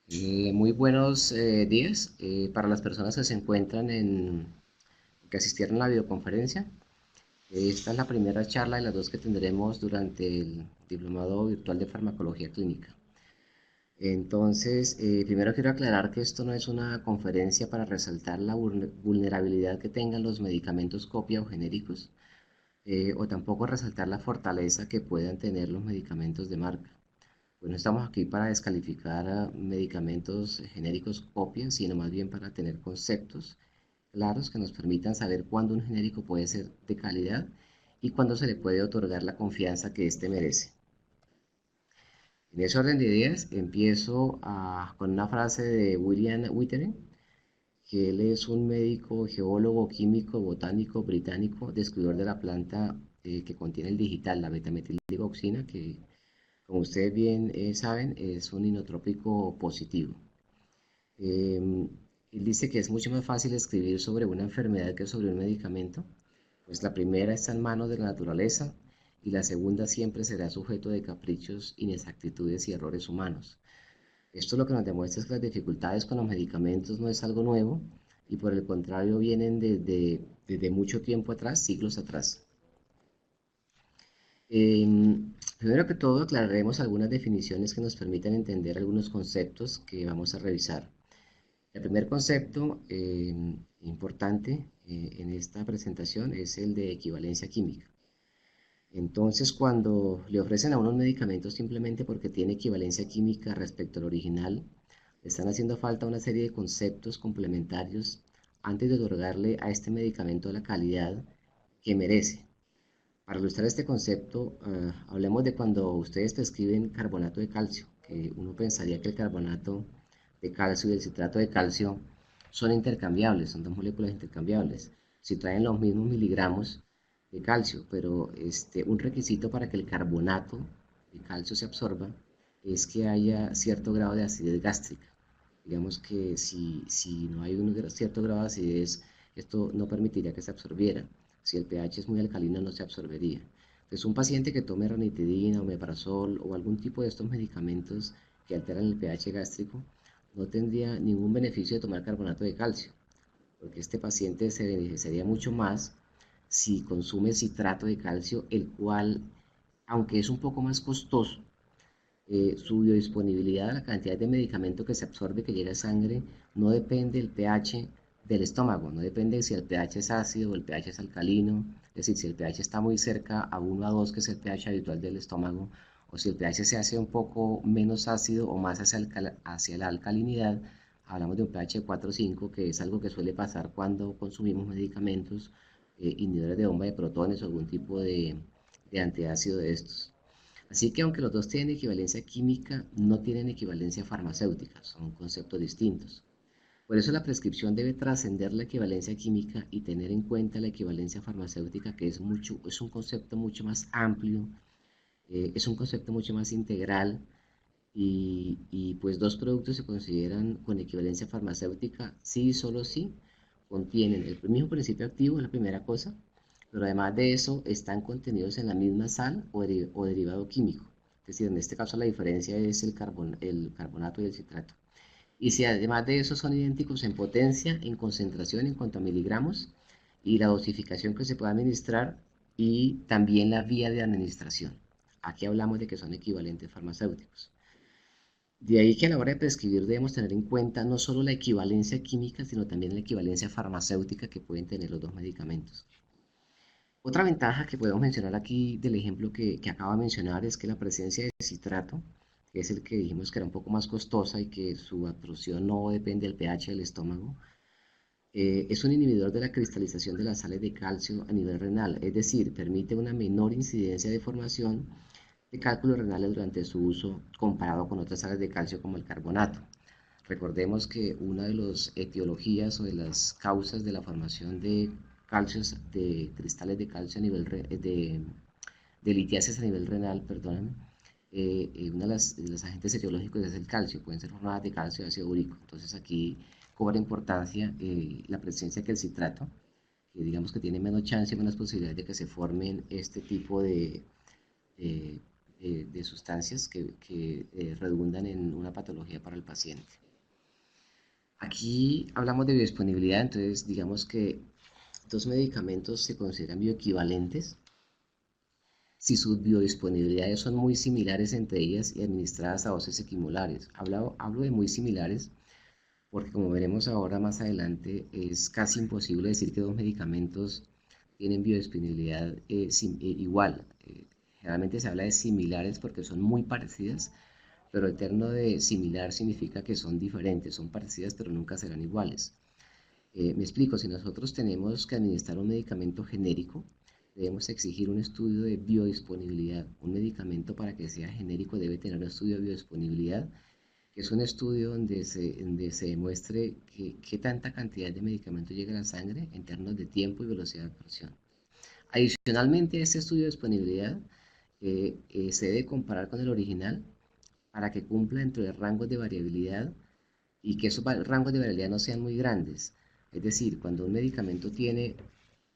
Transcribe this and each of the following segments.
Muy buenos días para las personas que se encuentran que asistieron a la videoconferencia. Esta es la primera charla de las dos que tendremos durante el Diplomado Virtual de Farmacología Clínica. Entonces, primero quiero aclarar que esto no es una conferencia para resaltar la vulnerabilidad que tengan los medicamentos copia o genéricos, o tampoco resaltar la fortaleza que puedan tener los medicamentos de marca. Pues no estamos aquí para descalificar a medicamentos genéricos copias, sino más bien para tener conceptos claros que nos permitan saber cuándo un genérico puede ser de calidad y cuándo se le puede otorgar la confianza que éste merece. En ese orden de ideas, con una frase de William Whittering, que él es un médico, geólogo, químico, botánico británico, descubridor de la planta que contiene el digital, la betametildigoxina, que como ustedes bien saben, es un inotrópico positivo. Él dice que es mucho más fácil escribir sobre una enfermedad que sobre un medicamento, pues la primera está en manos de la naturaleza y la segunda siempre será sujeto de caprichos, inexactitudes y errores humanos. Esto lo que nos demuestra es que las dificultades con los medicamentos no es algo nuevo y por el contrario vienen desde mucho tiempo atrás, siglos atrás. Primero que todo, aclararemos algunas definiciones que nos permitan entender algunos conceptos que vamos a revisar. El primer concepto importante en esta presentación es el de equivalencia química. Entonces, cuando le ofrecen a unos medicamentos simplemente porque tiene equivalencia química respecto al original, le están haciendo falta una serie de conceptos complementarios antes de otorgarle a este medicamento la calidad que merece. Para ilustrar este concepto, hablemos de cuando ustedes prescriben carbonato de calcio, que uno pensaría que el carbonato de calcio y el citrato de calcio son intercambiables, son dos moléculas intercambiables, si traen los mismos miligramos de calcio, pero un requisito para que el carbonato de calcio se absorba es que haya cierto grado de acidez gástrica. Digamos que si no hay un cierto grado de acidez, esto no permitiría que se absorbiera. Si el pH es muy alcalino, no se absorbería. Entonces, un paciente que tome ranitidina, omeprazol o algún tipo de estos medicamentos que alteran el pH gástrico, no tendría ningún beneficio de tomar carbonato de calcio, porque este paciente se beneficiaría mucho más si consume citrato de calcio, el cual, aunque es un poco más costoso, su biodisponibilidad, la cantidad de medicamento que se absorbe, que llega a sangre, no depende del pH del estómago, no depende si el pH es ácido o el pH es alcalino, es decir, si el pH está muy cerca a 1 a 2, que es el pH habitual del estómago, o si el pH se hace un poco menos ácido o más hacia la alcalinidad, hablamos de un pH 4 o 5, que es algo que suele pasar cuando consumimos medicamentos inhibidores de bomba de protones o algún tipo de antiácido de estos. Así que aunque los dos tienen equivalencia química, no tienen equivalencia farmacéutica, son conceptos distintos. Por eso la prescripción debe trascender la equivalencia química y tener en cuenta la equivalencia farmacéutica, que es un concepto mucho más amplio, es un concepto mucho más integral pues dos productos se consideran con equivalencia farmacéutica si y solo si contienen el mismo principio activo, es la primera cosa, pero además de eso están contenidos en la misma sal o derivado químico. Es decir, en este caso la diferencia es el carbonato y el citrato. Y si además de eso son idénticos en potencia, en concentración en cuanto a miligramos y la dosificación que se puede administrar y también la vía de administración. Aquí hablamos de que son equivalentes farmacéuticos. De ahí que a la hora de prescribir debemos tener en cuenta no solo la equivalencia química, sino también la equivalencia farmacéutica que pueden tener los dos medicamentos. Otra ventaja que podemos mencionar aquí del ejemplo que acabo de mencionar es que la presencia de citrato, que es el que dijimos que era un poco más costosa y que su absorción no depende del pH del estómago, es un inhibidor de la cristalización de las sales de calcio a nivel renal, es decir, permite una menor incidencia de formación de cálculos renales durante su uso comparado con otras sales de calcio como el carbonato. Recordemos que una de las etiologías o de las causas de la formación de calcios, de cristales de calcio a nivel de litiasis a nivel renal, perdóname, una de los agentes etiológicos es el calcio, pueden ser formadas de calcio y ácido úrico. Entonces aquí cobra importancia la presencia que el citrato, que digamos que tiene menos chance y menos posibilidades de que se formen este tipo de de sustancias que redundan en una patología para el paciente. Aquí hablamos de biodisponibilidad, entonces digamos que dos medicamentos se consideran bioequivalentes si sus biodisponibilidades son muy similares entre ellas y administradas a dosis equimolares. Hablo de muy similares porque como veremos ahora más adelante, es casi imposible decir que dos medicamentos tienen biodisponibilidad igual. Generalmente se habla de similares porque son muy parecidas, pero el término de similar significa que son diferentes, son parecidas pero nunca serán iguales. Me explico, si nosotros tenemos que administrar un medicamento genérico, debemos exigir un estudio de biodisponibilidad. Un medicamento para que sea genérico debe tener un estudio de biodisponibilidad, que es un estudio donde se demuestre qué tanta cantidad de medicamento llega a la sangre en términos de tiempo y velocidad de absorción. Adicionalmente, este estudio de disponibilidad se debe comparar con el original para que cumpla dentro de rangos de variabilidad y que esos rangos de variabilidad no sean muy grandes. Es decir, cuando un medicamento tiene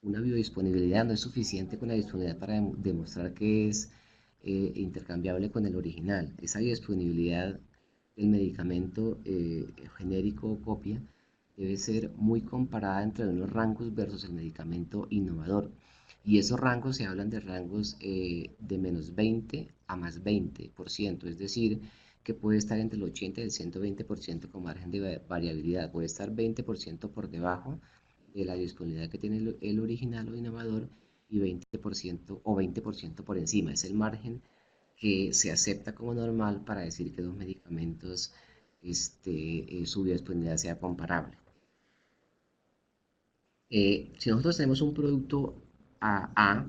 una biodisponibilidad, no es suficiente con la disponibilidad para demostrar que es intercambiable con el original. Esa biodisponibilidad del medicamento genérico o copia debe ser muy comparada entre unos rangos versus el medicamento innovador. Y esos rangos se hablan de rangos de menos 20 a más 20%, es decir, que puede estar entre el 80 y el 120% con margen de variabilidad. Puede estar 20% por debajo de la disponibilidad que tiene el original o innovador y 20% o 20% por encima. Es el margen que se acepta como normal para decir que dos medicamentos su biodisponibilidad sea comparable. Si nosotros tenemos un producto A,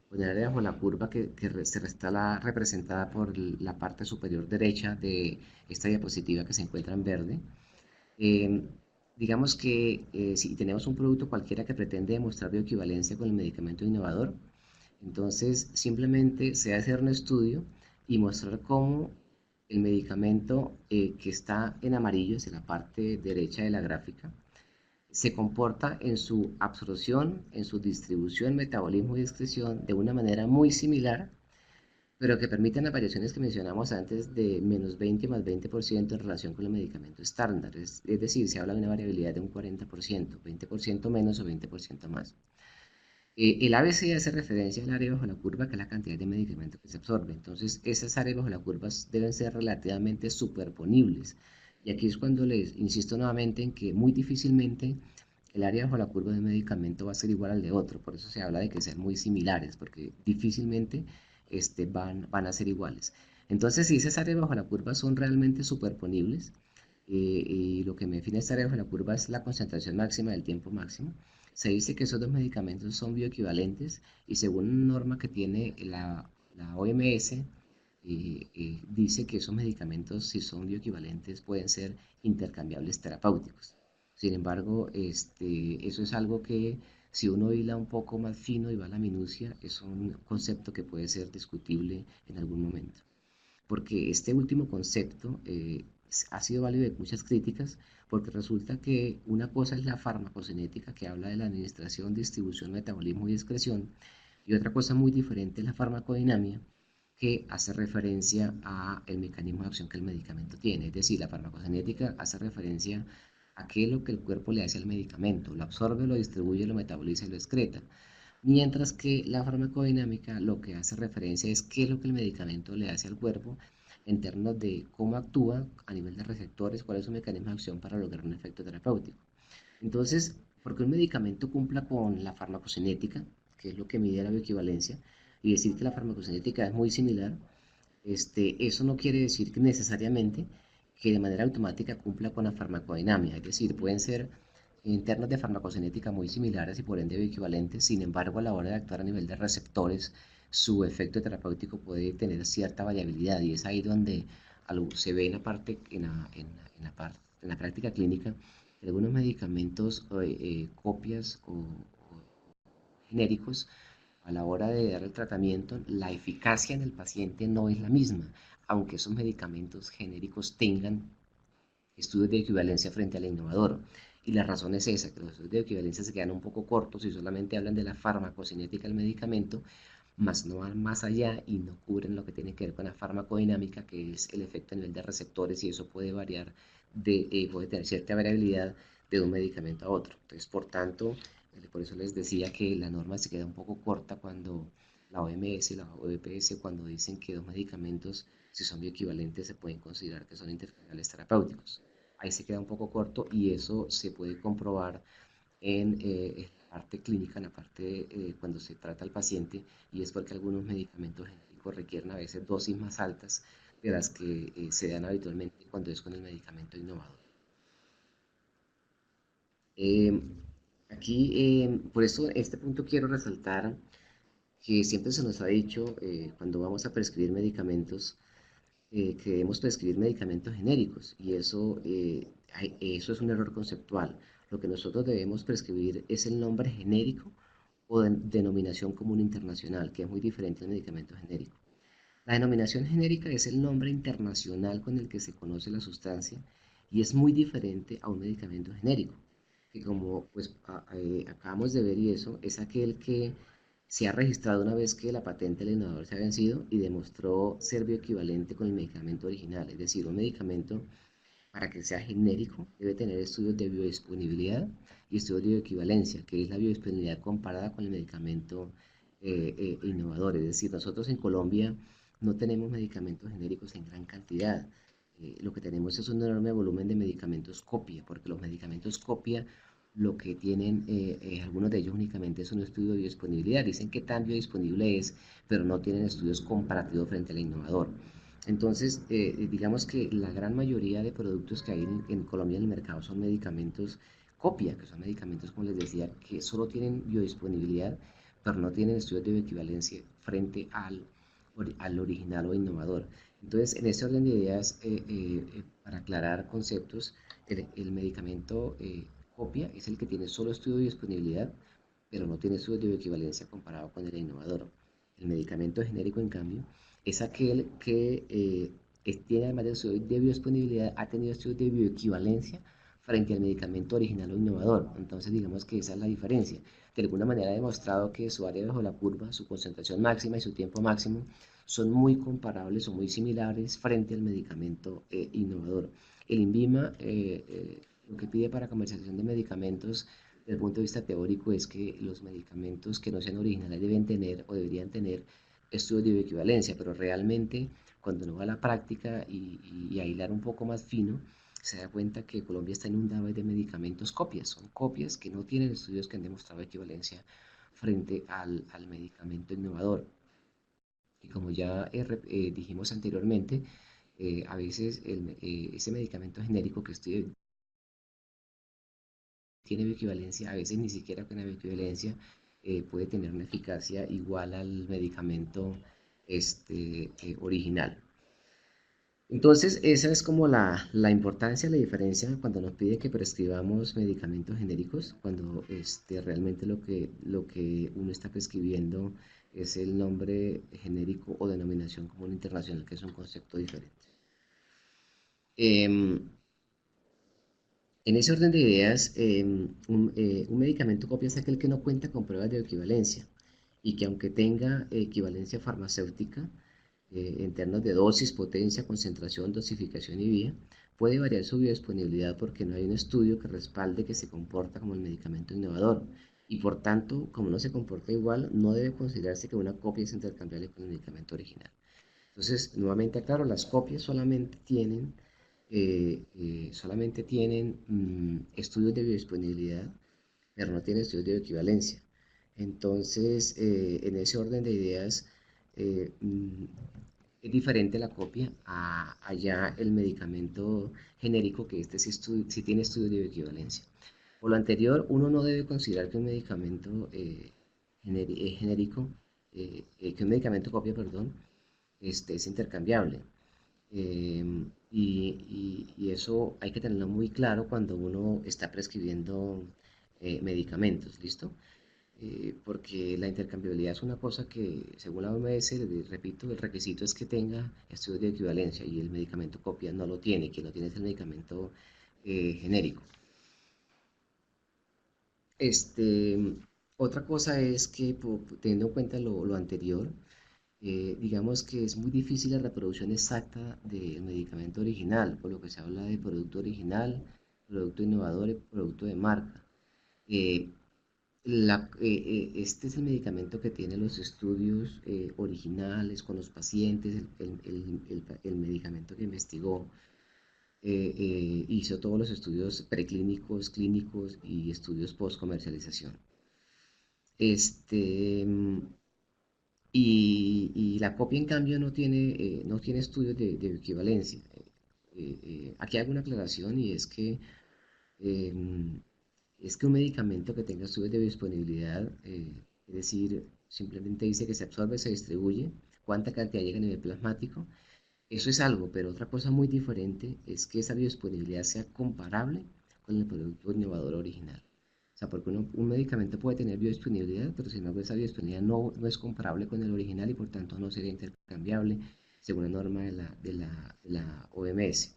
con el área bajo la curva que se está representada por la parte superior derecha de esta diapositiva que se encuentra en verde, eh, digamos que si tenemos un producto cualquiera que pretende demostrar bioequivalencia con el medicamento innovador, entonces simplemente se hace un estudio y mostrar cómo el medicamento que está en amarillo, es en la parte derecha de la gráfica, se comporta en su absorción, en su distribución, metabolismo y excreción de una manera muy similar, pero que permiten las variaciones que mencionamos antes de menos 20 más 20% en relación con el medicamento estándar. Es decir, se habla de una variabilidad de un 40%, 20% menos o 20% más. El ABC hace referencia al área bajo la curva, que es la cantidad de medicamento que se absorbe. Entonces, esas áreas bajo la curva deben ser relativamente superponibles. Y aquí es cuando les insisto nuevamente en que muy difícilmente el área bajo la curva de un medicamento va a ser igual al de otro. Por eso se habla de que sean muy similares, porque difícilmente van a ser iguales. Entonces, si esas áreas bajo la curva son realmente superponibles, y lo que me define esta área bajo la curva es la concentración máxima del tiempo máximo, se dice que esos dos medicamentos son bioequivalentes y según una norma que tiene la OMS, dice que esos medicamentos, si son bioequivalentes, pueden ser intercambiables terapéuticos. Sin embargo, eso es algo que si uno hila un poco más fino y va a la minucia, es un concepto que puede ser discutible en algún momento. Porque este último concepto ha sido válido de muchas críticas, porque resulta que una cosa es la farmacocinética, que habla de la administración, distribución, metabolismo y excreción, y otra cosa muy diferente es la farmacodinamia, que hace referencia a el mecanismo de acción que el medicamento tiene. Es decir, la farmacocinética hace referencia a qué es lo que el cuerpo le hace al medicamento, lo absorbe, lo distribuye, lo metaboliza y lo excreta. Mientras que la farmacodinámica lo que hace referencia es qué es lo que el medicamento le hace al cuerpo en términos de cómo actúa a nivel de receptores, cuál es su mecanismo de acción para lograr un efecto terapéutico. Entonces, porque un medicamento cumpla con la farmacocinética, que es lo que mide la bioequivalencia, y decir que la farmacocinética es muy similar, eso no quiere decir que necesariamente que de manera automática cumpla con la farmacodinamia, es decir, pueden ser en términos de farmacocinética muy similares y por ende bioequivalentes, sin embargo a la hora de actuar a nivel de receptores, su efecto terapéutico puede tener cierta variabilidad y es ahí donde se ve en la parte, en la práctica clínica, algunos medicamentos, copias o genéricos, a la hora de dar el tratamiento, la eficacia en el paciente no es la misma, aunque esos medicamentos genéricos tengan estudios de equivalencia frente al innovador. Y la razón es esa, que los estudios de equivalencia se quedan un poco cortos y solamente hablan de la farmacocinética del medicamento, más no van más allá y no cubren lo que tiene que ver con la farmacodinámica, que es el efecto a nivel de receptores, y eso puede variar, puede tener cierta variabilidad de un medicamento a otro. Entonces, por tanto, por eso les decía que la norma se queda un poco corta cuando la OMS y la OPS, cuando dicen que dos medicamentos, si son bioequivalentes, se pueden considerar que son intercambiables terapéuticos. Ahí se queda un poco corto y eso se puede comprobar en la parte clínica, en la parte cuando se trata al paciente, y es porque algunos medicamentos genéricos requieren a veces dosis más altas de las que se dan habitualmente cuando es con el medicamento innovador. Eh, Aquí, por eso, este punto quiero resaltar que siempre se nos ha dicho cuando vamos a prescribir medicamentos que debemos prescribir medicamentos genéricos y eso es un error conceptual. Lo que nosotros debemos prescribir es el nombre genérico o denominación común internacional, que es muy diferente al medicamento genérico. La denominación genérica es el nombre internacional con el que se conoce la sustancia y es muy diferente a un medicamento genérico, que como pues acabamos de ver y eso, es aquel que se ha registrado una vez que la patente del innovador se ha vencido y demostró ser bioequivalente con el medicamento original. Es decir, un medicamento para que sea genérico debe tener estudios de biodisponibilidad y estudios de bioequivalencia, que es la biodisponibilidad comparada con el medicamento innovador. Es decir, nosotros en Colombia no tenemos medicamentos genéricos en gran cantidad. Lo que tenemos es un enorme volumen de medicamentos copia, porque los medicamentos copia lo que tienen, algunos de ellos únicamente es un estudio de biodisponibilidad. Dicen que tan biodisponible es, pero no tienen estudios comparativos frente al innovador. Entonces, digamos que la gran mayoría de productos que hay en Colombia en el mercado son medicamentos copia, que son medicamentos, como les decía, que solo tienen biodisponibilidad, pero no tienen estudios de bioequivalencia frente al original o innovador. Entonces, en este orden de ideas, para aclarar conceptos, el medicamento copia es el que tiene solo estudio de biodisponibilidad, pero no tiene estudios de bioequivalencia comparado con el innovador. El medicamento genérico, en cambio, es aquel que tiene, además de estudios de biodisponibilidad, ha tenido estudios de bioequivalencia frente al medicamento original o innovador. Entonces, digamos que esa es la diferencia. De alguna manera ha demostrado que su área bajo la curva, su concentración máxima y su tiempo máximo son muy comparables o muy similares frente al medicamento innovador. El INVIMA lo que pide para comercialización de medicamentos desde el punto de vista teórico es que los medicamentos que no sean originales deben tener o deberían tener estudios de bioequivalencia, pero realmente cuando uno va a la práctica y a hilar un poco más fino, se da cuenta que Colombia está inundada de medicamentos copias, son copias que no tienen estudios que han demostrado equivalencia frente al medicamento innovador. Y como ya dijimos anteriormente, a veces ese medicamento genérico que tiene bioequivalencia, a veces ni siquiera con la bioequivalencia puede tener una eficacia igual al medicamento original. Entonces, esa es como la importancia, la diferencia cuando nos pide que prescribamos medicamentos genéricos, cuando realmente lo que uno está prescribiendo es el nombre genérico o denominación común internacional, que es un concepto diferente. Em, en ese orden de ideas, un medicamento copia es aquel que no cuenta con pruebas de equivalencia y que aunque tenga equivalencia farmacéutica, en términos de dosis, potencia, concentración, dosificación y vía, puede variar su biodisponibilidad porque no hay un estudio que respalde que se comporta como el medicamento innovador. Y por tanto, como no se comporta igual, no debe considerarse que una copia es intercambiable con el medicamento original. Entonces, nuevamente aclaro, las copias solamente tienen estudios de biodisponibilidad, pero no tienen estudios de bioequivalencia. Entonces, en ese orden de ideas, eh, mm, es diferente la copia a allá el medicamento genérico, que este sí tiene estudios de bioequivalencia. Por lo anterior, uno no debe considerar que un medicamento genérico, que un medicamento copia, perdón, es intercambiable. Y eso hay que tenerlo muy claro cuando uno está prescribiendo medicamentos, ¿listo? Porque la intercambiabilidad es una cosa que, según la OMS, repito, el requisito es que tenga estudios de equivalencia y el medicamento copia no lo tiene, quien lo tiene es el medicamento genérico. Este, Otra cosa es que, teniendo en cuenta lo anterior, digamos que es muy difícil la reproducción exacta del medicamento original, por lo que se habla de producto original, producto innovador y producto de marca. Eh, este es el medicamento que tiene los estudios originales con los pacientes, el medicamento que investigó, hizo todos los estudios preclínicos, clínicos y estudios post comercialización. Este, y la copia, en cambio, no tiene estudios de equivalencia. Aquí hago una aclaración y eh, es que un medicamento que tenga estudios de disponibilidad, es decir, simplemente dice que se absorbe, se distribuye, cuánta cantidad llega a nivel plasmático, eso es algo, pero otra cosa muy diferente es que esa biodisponibilidad sea comparable con el producto innovador original. O sea, porque un medicamento puede tener biodisponibilidad, pero sin embargo esa biodisponibilidad no es comparable con el original y por tanto no sería intercambiable según la norma de la OMS.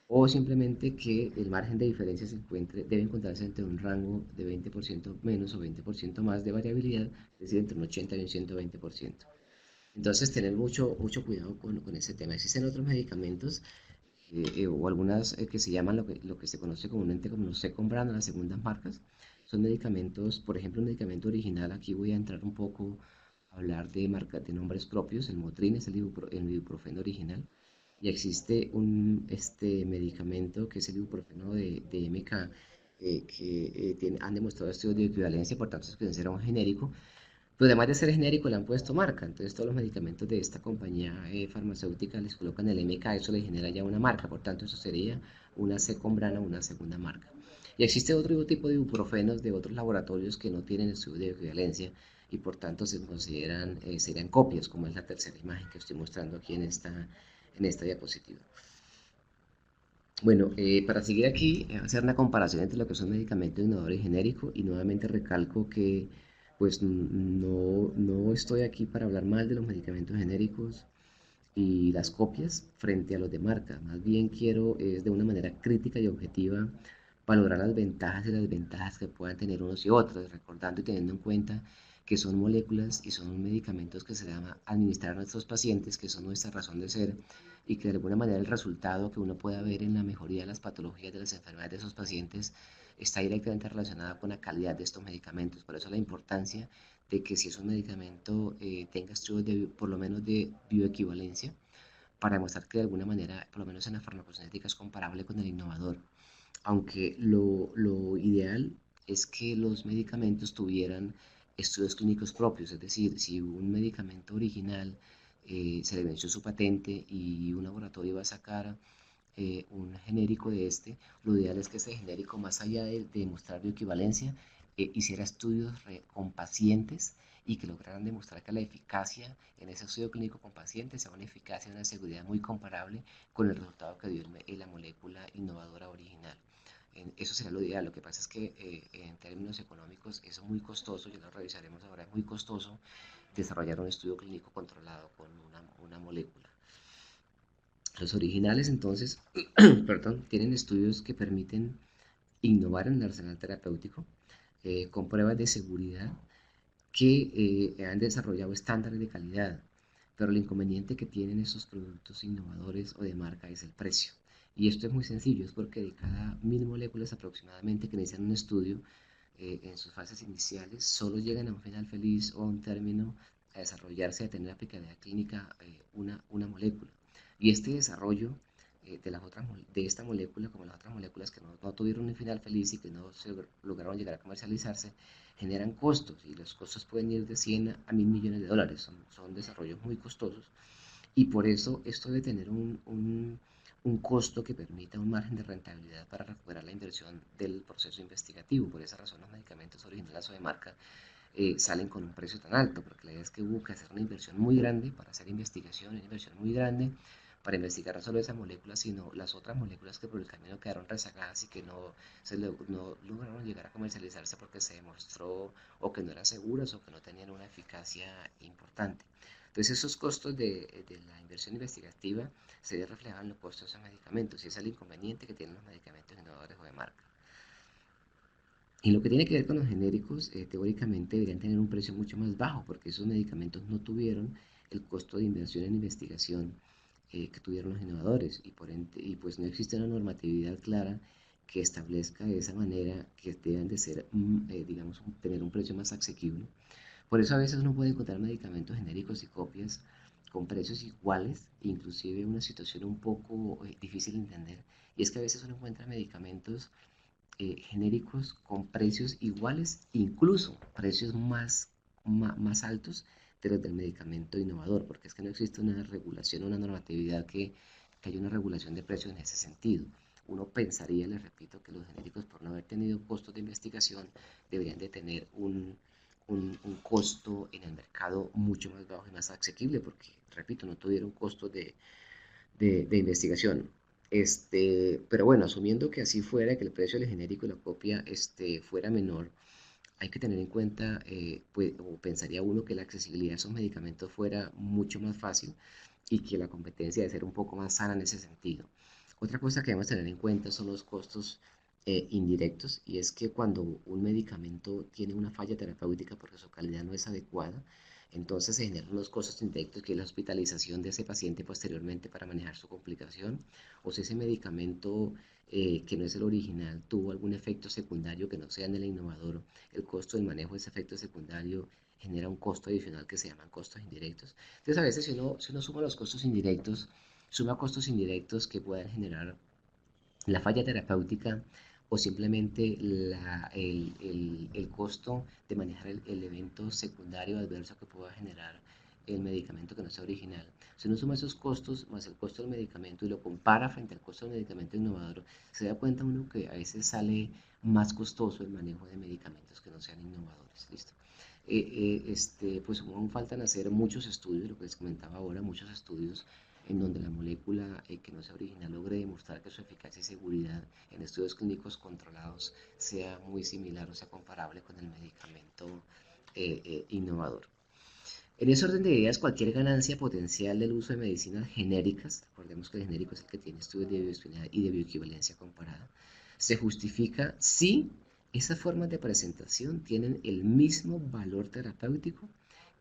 O simplemente que el margen de diferencia debe encontrarse entre un rango de 20% menos o 20% más de variabilidad, es decir, entre un 80 y un 120%. Entonces, tener mucho cuidado con ese tema. Existen otros medicamentos o algunas que se llaman lo que se conoce comúnmente como los second brand, las segundas marcas. Son medicamentos, por ejemplo, un medicamento original, aquí voy a entrar un poco a hablar de marcas de nombres propios. El Motrin es el ibuprofeno original. Y existe medicamento que es el ibuprofeno de MK, que han demostrado estudios de equivalencia, por tanto, es que será un genérico, pero además de ser genérico, le han puesto marca. Entonces, todos los medicamentos de esta compañía farmacéutica les colocan el MK, eso le genera ya una marca. Por tanto, eso sería una secombrana, una segunda marca. Y existe otro tipo de ibuprofenos de otros laboratorios que no tienen estudio de equivalencia y por tanto se consideran, serían copias, como es la tercera imagen que estoy mostrando aquí en esta diapositiva. Bueno, para seguir aquí, hacer una comparación entre lo que son medicamentos innovadores y genéricos, y nuevamente recalco que pues no estoy aquí para hablar mal de los medicamentos genéricos y las copias frente a los de marca. Más bien quiero, de una manera crítica y objetiva, valorar las ventajas y las desventajas que puedan tener unos y otros, recordando y teniendo en cuenta que son moléculas y son medicamentos que se van a administrar a nuestros pacientes, que son nuestra razón de ser, y que de alguna manera el resultado que uno pueda ver en la mejoría de las patologías de las enfermedades de esos pacientes está directamente relacionada con la calidad de estos medicamentos. Por eso la importancia de que si es un medicamento tenga estudios por lo menos de bioequivalencia para demostrar que de alguna manera, por lo menos en la farmacocinética, es comparable con el innovador. Aunque lo ideal es que los medicamentos tuvieran estudios clínicos propios, es decir, si un medicamento original se le venció su patente y un laboratorio va a sacar un genérico de este, lo ideal es que ese genérico, más allá de demostrar bioequivalencia, hiciera estudios con pacientes y que lograran demostrar que la eficacia en ese estudio clínico con pacientes sea una eficacia y una seguridad muy comparable con el resultado que dio la molécula innovadora original. Eso sería lo ideal. Lo que pasa es que en términos económicos eso es muy costoso, ya lo revisaremos ahora, es muy costoso desarrollar un estudio clínico controlado con una molécula. Los originales, entonces, perdón, tienen estudios que permiten innovar en el arsenal terapéutico con pruebas de seguridad que han desarrollado estándares de calidad, pero el inconveniente que tienen esos productos innovadores o de marca es el precio. Y esto es muy sencillo, es porque de cada 1000 moléculas aproximadamente que inician un estudio, en sus fases iniciales, solo llegan a un final feliz o a un término a desarrollarse, a tener aplicabilidad clínica una molécula. Y este desarrollo de esta molécula, como las otras moléculas que no tuvieron un final feliz y que no se lograron llegar a comercializarse, generan costos y los costos pueden ir de 100 a 1000 millones de dólares. Son desarrollos muy costosos y por eso esto debe tener un costo que permita un margen de rentabilidad para recuperar la inversión del proceso investigativo. Por esa razón los medicamentos originales o de marca salen con un precio tan alto, porque la idea es que hubo que hacer una inversión muy grande para hacer investigación, una inversión muy grande para investigar no solo esa molécula, sino las otras moléculas que por el camino quedaron rezagadas y que no lograron llegar a comercializarse porque se demostró o que no eran seguras o que no tenían una eficacia importante. Entonces esos costos de la inversión investigativa se ven reflejados en los costos de esos medicamentos y ese es el inconveniente que tienen los medicamentos innovadores o de marca. Y lo que tiene que ver con los genéricos, teóricamente deberían tener un precio mucho más bajo, porque esos medicamentos no tuvieron el costo de inversión en investigación que tuvieron los innovadores, y por ende, y pues no existe una normatividad clara que establezca de esa manera que deben de ser, digamos, tener un precio más asequible. Por eso a veces uno puede encontrar medicamentos genéricos y copias con precios iguales, inclusive una situación un poco difícil de entender, y es que a veces uno encuentra medicamentos genéricos con precios iguales, incluso precios más altos de los del medicamento innovador, porque es que no existe una regulación, una normatividad que haya una regulación de precios en ese sentido. Uno pensaría, les repito, que los genéricos, por no haber tenido costos de investigación, deberían de tener un costo en el mercado mucho más bajo y más asequible, porque, repito, no tuvieron costos de investigación. Pero bueno, asumiendo que así fuera, que el precio del genérico y la copia fuera menor, hay que tener en cuenta, pues, o pensaría uno que la accesibilidad a esos medicamentos fuera mucho más fácil y que la competencia debe ser un poco más sana en ese sentido. Otra cosa que debemos tener en cuenta son los costos indirectos, y es que cuando un medicamento tiene una falla terapéutica porque su calidad no es adecuada, entonces se generan unos costos indirectos, que es la hospitalización de ese paciente posteriormente para manejar su complicación, o si ese medicamento que no es el original tuvo algún efecto secundario que no sea en el innovador, el costo del manejo de ese efecto secundario genera un costo adicional que se llaman costos indirectos. Entonces a veces si uno suma los costos indirectos, suma costos indirectos que puedan generar la falla terapéutica o simplemente el costo de manejar el evento secundario adverso que pueda generar el medicamento que no sea original. Si uno suma esos costos más el costo del medicamento y lo compara frente al costo del medicamento innovador, se da cuenta uno que a veces sale más costoso el manejo de medicamentos que no sean innovadores. ¿Listo? Pues aún faltan hacer muchos estudios, lo que les comentaba ahora, muchos estudios en donde la molécula que no sea original logre demostrar que su eficacia y seguridad en estudios clínicos controlados sea muy similar o sea comparable con el medicamento innovador. En ese orden de ideas, cualquier ganancia potencial del uso de medicinas genéricas, recordemos que el genérico es el que tiene estudios de bioequivalència y de bioequivalencia comparada, se justifica si esas formas de presentación tienen el mismo valor terapéutico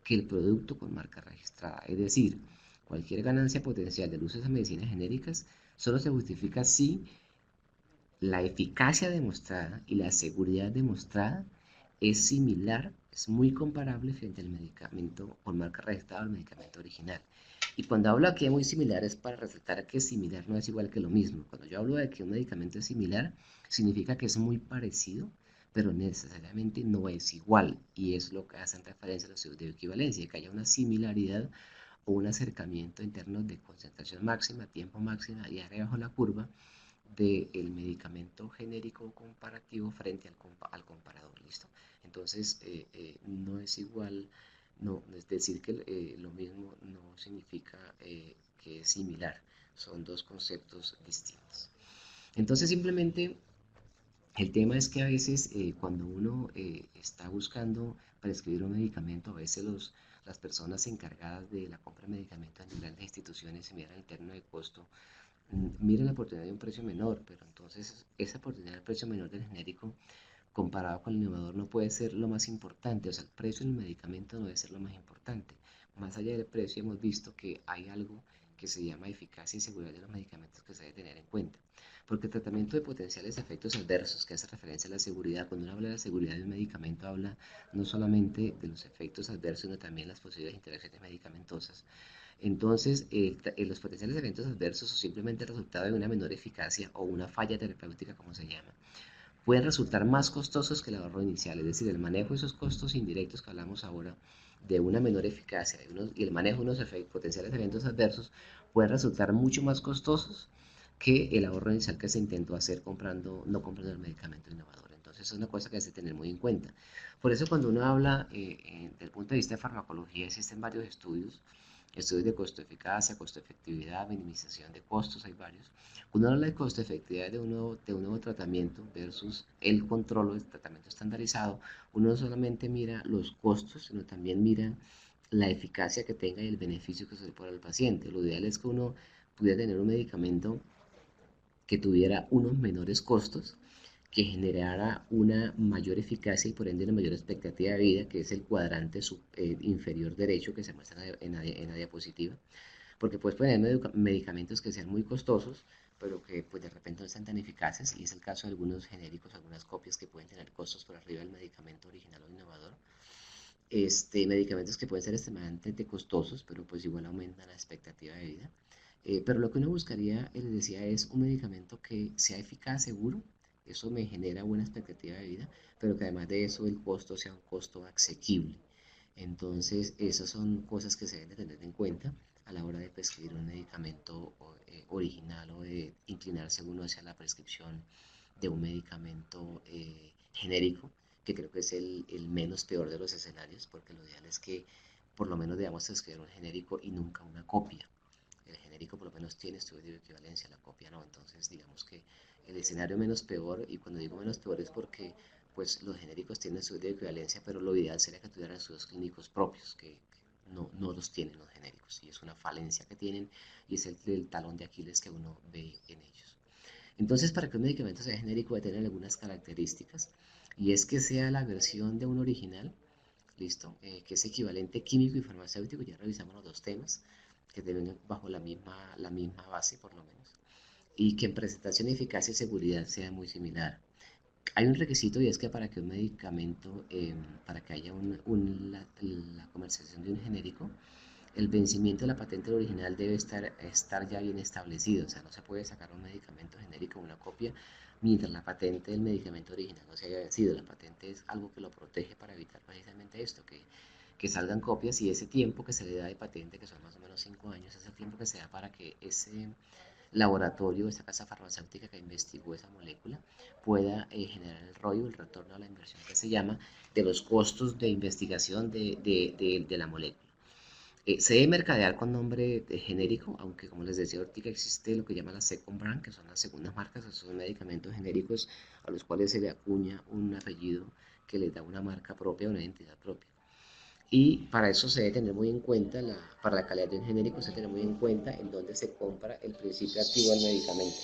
que el producto con marca registrada. Es decir, cualquier ganancia potencial del uso de esas medicinas genéricas solo se justifica si la eficacia demostrada y la seguridad demostrada es similar, es muy comparable frente al medicamento con marca registrada al medicamento original. Y cuando hablo aquí de muy similar es para resaltar que similar no es igual que lo mismo. Cuando yo hablo de que un medicamento es similar, significa que es muy parecido, pero necesariamente no es igual. Y es lo que hacen referencia a los estudios de equivalencia, que haya una similaridad o un acercamiento en términos de concentración máxima, tiempo máxima y área bajo la curva del medicamento genérico comparativo frente al comparador, ¿listo? Entonces, no es igual, no, es decir que lo mismo no significa que es similar, son dos conceptos distintos. Entonces, simplemente el tema es que a veces cuando uno está buscando prescribir un medicamento, a veces las personas encargadas de la compra de medicamentos en grandes instituciones se miran el término de costo, miren la oportunidad de un precio menor, pero entonces esa oportunidad del precio menor del genérico comparado con el innovador no puede ser lo más importante, o sea, el precio del medicamento no debe ser lo más importante. Más allá del precio hemos visto que hay algo que se llama eficacia y seguridad de los medicamentos que se debe tener en cuenta. Porque el tratamiento de potenciales efectos adversos, que hace referencia a la seguridad, cuando uno habla de la seguridad de un medicamento, habla no solamente de los efectos adversos, sino también las posibles interacciones medicamentosas. Entonces, los potenciales eventos adversos o simplemente el resultado de una menor eficacia o una falla terapéutica, como se llama, pueden resultar más costosos que el ahorro inicial. Es decir, el manejo de esos costos indirectos que hablamos ahora, de una menor eficacia y el manejo de unos potenciales eventos adversos, pueden resultar mucho más costosos que el ahorro inicial que se intentó hacer no comprando el medicamento innovador. Entonces, es una cosa que hay que tener muy en cuenta. Por eso, cuando uno habla desde el punto de vista de farmacología, existen varios estudios de costo-eficacia, costo-efectividad, minimización de costos, hay varios. Cuando uno habla de costo-efectividad de un nuevo tratamiento versus el control del tratamiento estandarizado, uno no solamente mira los costos, sino también mira la eficacia que tenga y el beneficio que se le pueda al paciente. Lo ideal es que uno pudiera tener un medicamento que tuviera unos menores costos que generara una mayor eficacia y por ende una mayor expectativa de vida, que es el cuadrante inferior derecho que se muestra en la diapositiva, porque pues pueden haber medicamentos que sean muy costosos, pero que pues de repente no sean tan eficaces, y es el caso de algunos genéricos, algunas copias que pueden tener costos por arriba del medicamento original o innovador. Medicamentos que pueden ser extremadamente costosos, pero pues igual aumentan la expectativa de vida. Pero lo que uno buscaría, les decía, es un medicamento que sea eficaz, seguro, eso me genera buena expectativa de vida, pero que además de eso el costo sea un costo asequible. Entonces, esas son cosas que se deben de tener en cuenta a la hora de prescribir un medicamento original o de inclinarse uno hacia la prescripción de un medicamento genérico, que creo que es el menos peor de los escenarios, porque lo ideal es que por lo menos debamos escribir un genérico y nunca una copia. El genérico por lo menos tiene estudio de equivalencia, la copia no. Entonces digamos que el escenario menos peor, y cuando digo menos peor es porque pues los genéricos tienen estudios de equivalencia, pero lo ideal sería que tuvieran estudios clínicos propios, que no los tienen los genéricos, y es una falencia que tienen, y es el talón de Aquiles que uno ve en ellos. Entonces, para que un medicamento sea genérico debe tener algunas características, y es que sea la versión de un original, listo, que es equivalente químico y farmacéutico. Ya revisamos los dos temas, que deben bajo la misma base por lo menos, y que en presentación, eficacia y seguridad sea muy similar. Hay un requisito, y es que para que un medicamento, para que haya la comercialización de un genérico, el vencimiento de la patente original debe estar ya bien establecido. O sea, no se puede sacar un medicamento genérico, una copia, mientras la patente del medicamento original no se haya vencido. La patente es algo que lo protege para evitar precisamente esto, que salgan copias, y ese tiempo que se le da de patente, que son más o menos 5 años, es el tiempo que se da para que ese laboratorio, esa casa farmacéutica que investigó esa molécula, pueda generar el ROI, el retorno a la inversión que se llama, de los costos de investigación de la molécula. Se debe mercadear con nombre genérico, aunque como les decía ahorita existe lo que llama la second brand, que son las segundas marcas, esos son medicamentos genéricos a los cuales se le acuña un apellido que les da una marca propia, una identidad propia. Y para eso se debe tener muy en cuenta, para la calidad de un genérico se debe tener muy en cuenta en dónde se compra el principio activo del medicamento.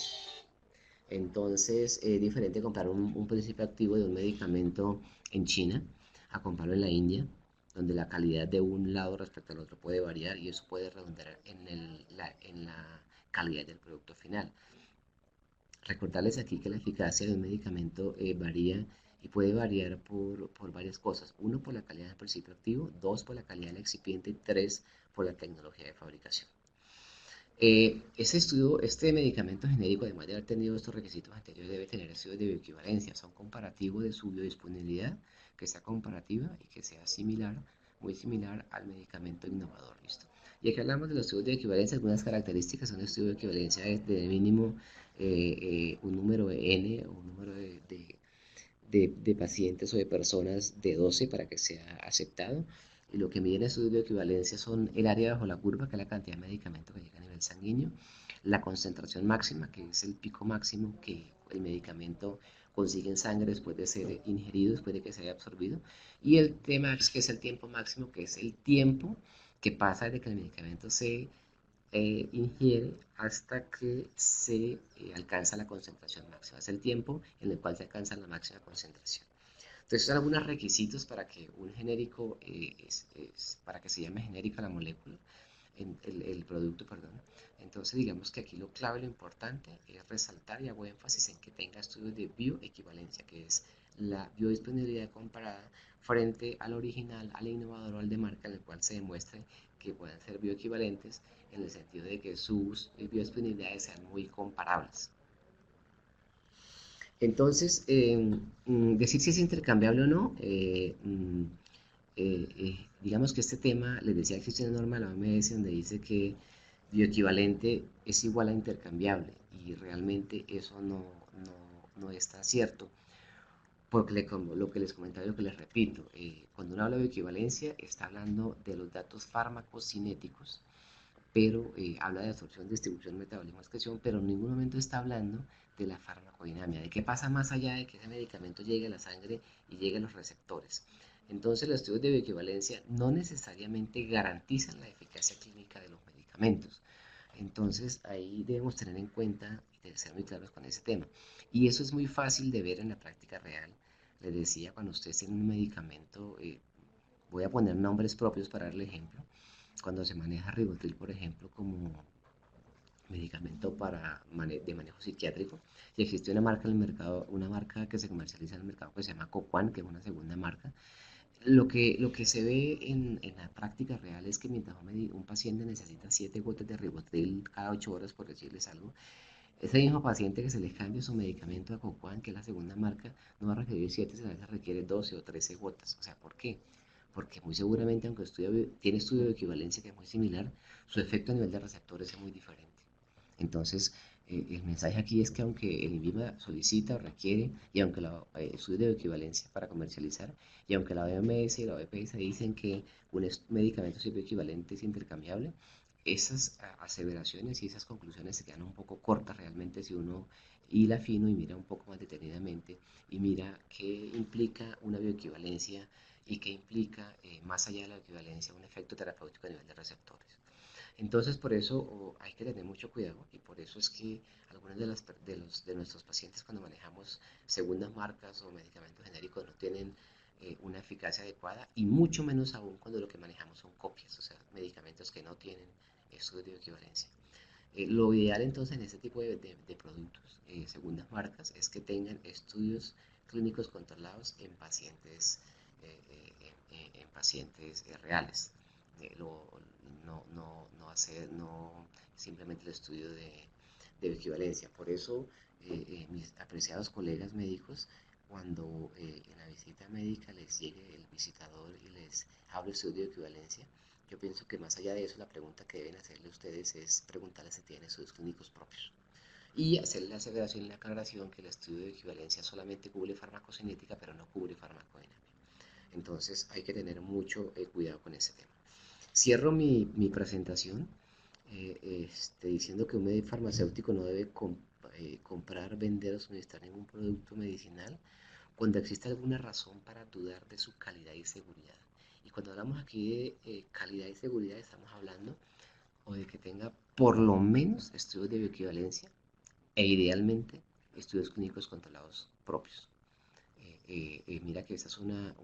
Entonces es diferente comprar un principio activo de un medicamento en China a comprarlo en la India, donde la calidad de un lado respecto al otro puede variar, y eso puede redundar en la calidad del producto final. Recordarles aquí que la eficacia de un medicamento varía, y puede variar por varias cosas. Uno, por la calidad del principio activo; dos, por la calidad del excipiente; y tres, por la tecnología de fabricación. Este medicamento genérico, además de haber tenido estos requisitos anteriores, debe tener estudios de bioequivalencia, son comparativos de su biodisponibilidad, que sea comparativa y que sea similar, muy similar al medicamento innovador, ¿listo? Y aquí hablamos de los estudios de equivalencia. Algunas características son: estudio de equivalencia de mínimo un número de N, o un número de pacientes o de personas de 12 para que sea aceptado. Y lo que mide el estudio de equivalencia son el área bajo la curva, que es la cantidad de medicamento que llega a nivel sanguíneo; la concentración máxima, que es el pico máximo que el medicamento consigue en sangre después de ser ingerido, después de que se haya absorbido; y el Tmax, que es el tiempo máximo, que es el tiempo que pasa desde que el medicamento se ingiere hasta que se alcanza la concentración máxima. Es el tiempo en el cual se alcanza la máxima concentración. Entonces, son algunos requisitos para que un genérico, para que se llame genérica la molécula, el producto, perdón. Entonces, digamos que aquí lo clave, lo importante es resaltar, y hago énfasis en que tenga estudios de bioequivalencia, que es la biodisponibilidad comparada frente al original, al innovador o al de marca, en el cual se demuestre que puedan ser bioequivalentes, en el sentido de que sus biodisponibilidades sean muy comparables. Entonces, decir si es intercambiable o no, digamos que este tema, les decía, existe una norma de la OMS donde dice que bioequivalente es igual a intercambiable, y realmente eso no está cierto, porque como lo que les comentaba, lo que les repito, cuando uno habla de bioequivalencia está hablando de los datos farmacocinéticos, pero habla de absorción, distribución, metabolismo, excreción, pero en ningún momento está hablando de la farmacodinámica, de qué pasa más allá de que ese medicamento llegue a la sangre y llegue a los receptores. Entonces, los estudios de bioequivalencia no necesariamente garantizan la eficacia clínica de los medicamentos. Entonces, ahí debemos tener en cuenta de ser muy claros con ese tema. Y eso es muy fácil de ver en la práctica real. Les decía, cuando ustedes tienen un medicamento, voy a poner nombres propios para darle ejemplo. Cuando se maneja Ribotril, por ejemplo, como medicamento de manejo psiquiátrico, y existe una marca en el mercado, una marca que se comercializa en el mercado que se llama Coquan, que es una segunda marca. Lo que se ve en la práctica real es que mientras un paciente necesita 7 gotas de Ribotril cada 8 horas, por decirles algo, ese mismo paciente que se le cambie su medicamento a Coquan, que es la segunda marca, no va a requerir 7, sino que requiere 12 o 13 gotas. O sea, ¿por qué? Porque muy seguramente, aunque tiene estudio de equivalencia que es muy similar, su efecto a nivel de receptores es muy diferente. Entonces, el mensaje aquí es que aunque el INVIMA solicita o requiere, y aunque el estudio de equivalencia para comercializar, y aunque la OMS y la OPS dicen que un medicamento equivalente es intercambiable, esas aseveraciones y esas conclusiones se quedan un poco cortas realmente si uno hila fino y mira un poco más detenidamente y mira qué implica una bioequivalencia y qué implica, más allá de la equivalencia, un efecto terapéutico a nivel de receptores. Entonces, por eso hay que tener mucho cuidado y por eso es que algunos de nuestros pacientes cuando manejamos segundas marcas o medicamentos genéricos no tienen una eficacia adecuada y mucho menos aún cuando lo que manejamos son copias, o sea, medicamentos que no tienen estudios de equivalencia. Lo ideal entonces en este tipo de productos, segundas marcas, es que tengan estudios clínicos controlados en pacientes reales. No hacer simplemente el estudio de equivalencia. Por eso, mis apreciados colegas médicos, cuando en la visita médica les llegue el visitador y les hable estudio de equivalencia, yo pienso que más allá de eso, la pregunta que deben hacerle ustedes es preguntarles si tienen estudios clínicos propios y hacerle la aseveración y la aclaración que el estudio de equivalencia solamente cubre farmacocinética, pero no cubre farmacodinámica. Entonces hay que tener mucho cuidado con ese tema. Cierro mi presentación diciendo que un farmacéutico no debe comprar, vender o suministrar ningún producto medicinal cuando existe alguna razón para dudar de su calidad y seguridad. Y cuando hablamos aquí de calidad y seguridad, estamos hablando o de que tenga por lo menos estudios de bioequivalencia e idealmente estudios clínicos controlados propios. Mira que esa es una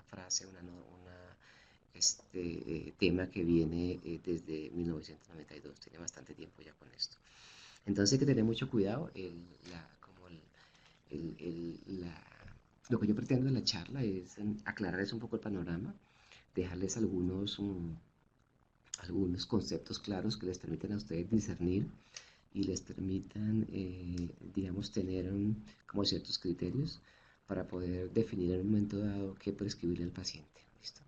frase, tema que viene desde 1992, tiene bastante tiempo ya con esto. Entonces hay que tener mucho cuidado, el- el- la- lo que yo pretendo en la charla es aclararles un poco el panorama, dejarles algunos conceptos claros que les permitan a ustedes discernir y les permitan, digamos, tener como ciertos criterios para poder definir en un momento dado qué prescribirle al paciente. ¿Listo?